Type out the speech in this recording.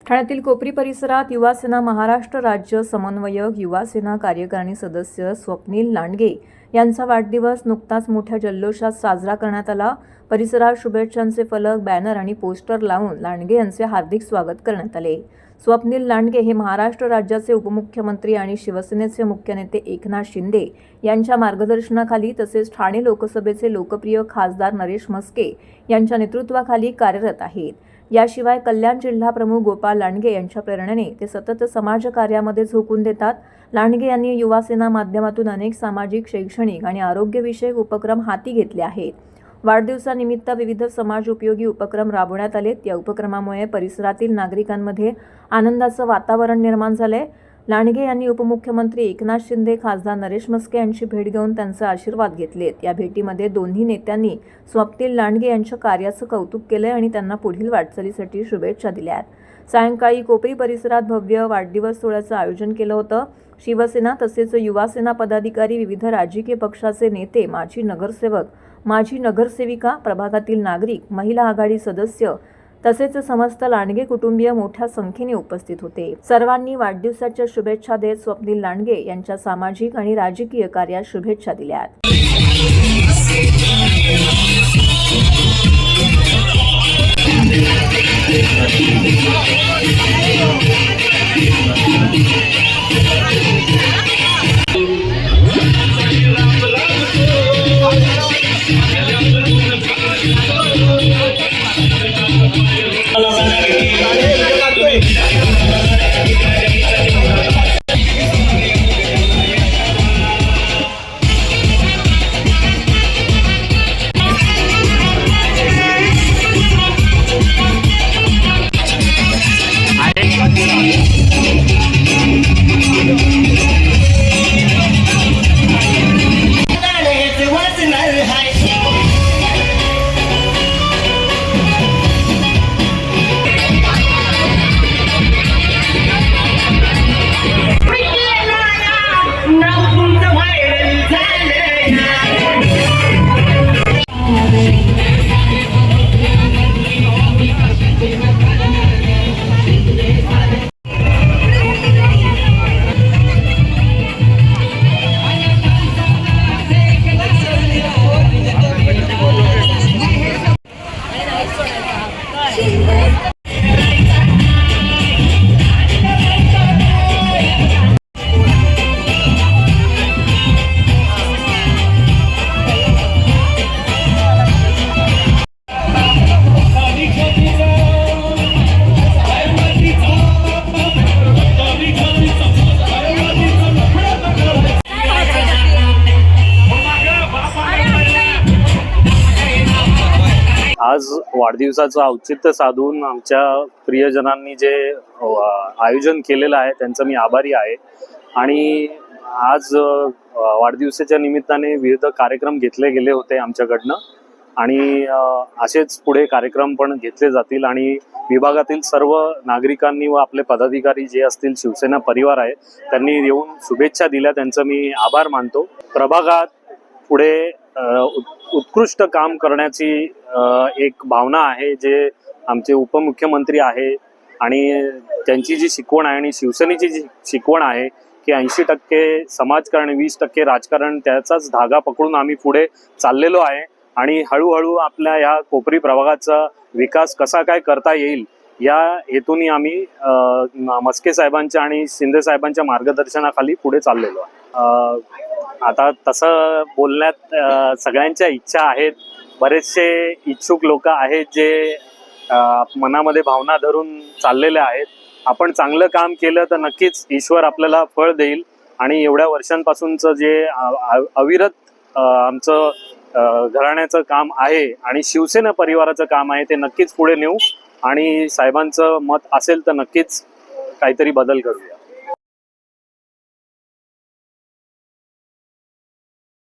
ठाण्यातील कोपरी परिसरात युवासेना महाराष्ट्र राज्य समन्वयक युवासेना कार्यकारिणी सदस्य स्वप्नील लांडगे यांचा वाढदिवस नुकताच मोठ्या जल्लोषात साजरा करण्यात आला। परिसरात शुभेच्छांचे फलक, बॅनर आणि पोस्टर लावून लांडगे यांचे हार्दिक स्वागत करण्यात आले। स्वप्नील लांडगे हे महाराष्ट्र राज्याचे उपमुख्यमंत्री आणि शिवसेनेचे मुख्य नेते एकनाथ शिंदे यांच्या मार्गदर्शनाखाली तसेच ठाणे लोकसभेचे लोकप्रिय खासदार नरेश म्हस्के यांच्या नेतृत्वाखाली कार्यरत आहेत। याशिवाय कल्याण जिल्हा प्रमुख गोपाळ लांडगे यांच्या प्रेरणेने ते सतत समाजकार्यामध्ये झोकून देतात। लांडगे यांनी युवासेना माध्यमातून अनेक सामाजिक, शैक्षणिक आणि आरोग्यविषयक उपक्रम हाती घेतले आहेत। वाढदिवसानिमित्त विविध समाज उपयोगी उपक्रम राबवण्यात आले। या उपक्रमामुळे परिसरातील नागरिकांमध्ये आनंदाचं वातावरण निर्माण झाले। लांडगे यांनी उपमुख्यमंत्री एकनाथ शिंदे, खासदार नरेश म्हस्के यांची भेट घेऊन त्यांचे आशीर्वाद घेतलेत। या भेटीमध्ये दोन्ही नेत्यांनी स्वप्नील लांडगे यांच्या कार्याचं कौतुक केले आणि त्यांना पुढील वाटचालीसाठी शुभेच्छा दिल्यात। सायंकाळी कोपरी परिसरात भव्य वाढदिवस सोहळ्याचं आयोजन केलं होतं। शिवसेना तसेच युवासेना पदाधिकारी, विविध राजकीय पक्षाचे नेते, माजी नगरसेवक, माजी नगरसेविका, प्रभागातील नागरिक, महिला आघाडी सदस्य तसेच समस्त लांडगे कुटुंबीय मोठ्या संख्येने उपस्थित होते। सर्वांनी वाढदिवसाच्या शुभेच्छा देत स्वप्नील लांडगे यांच्या सामाजिक आणि राजकीय कार्यात शुभेच्छा दिल्यात। आज वाढदिवसाचं औचित्य साधून आमच्या प्रियजनांनी जे आयोजन केलेलं आहे त्यांचं मी आभारी आहे। आणि आज वाढदिवसाच्या निमित्ताने विविध कार्यक्रम घेतले गेले होते आमच्याकडनं आणि असेच पुढे कार्यक्रम पण घेतले जातील आणि विभागातील सर्व नागरिकांनी व आपले पदाधिकारी जे असतील, शिवसेना परिवार आहे, त्यांनी येऊन शुभेच्छा दिल्या, त्यांचं मी आभार मानतो। प्रभागात पुढे उत्कृष्ट काम करण्याची एक भावना आहे जे आमचे उपमुख्यमंत्री आहे आणि त्यांची जी शिकवण आहे आणि शिवसेनेची जी शिकवण आहे की 80% समाजकारण 20% राजकारण, त्याचाच धागा पकडून आम्ही पुढे चाललेलो आहे आणि हळूहळू आपल्या या कोपरी प्रभागाचा विकास कसा काय करता येईल या हेतूने आम्ही म्हस्के साहेबांच्या आणि शिंदे साहेबांच्या मार्गदर्शनाखाली पुढे चाललेलो आहे। आता तसं बोलण्यात सगळ्यांच्या इच्छा आहेत, बरेचसे इच्छुक लोक आहेत जे मनामध्ये भावना धरून चाललेले आहेत। आपण चांगलं काम केलं तर नक्कीच ईश्वर आपल्याला फळ देईल आणि एवढ्या वर्षांपासूनचं जे अविरत आमचं घराण्याचं काम आहे आणि शिवसेना परिवाराचं काम आहे ते नक्कीच पुढे नेऊ आणि साहेबांचं मत असेल तर नक्कीच काहीतरी बदल करूया।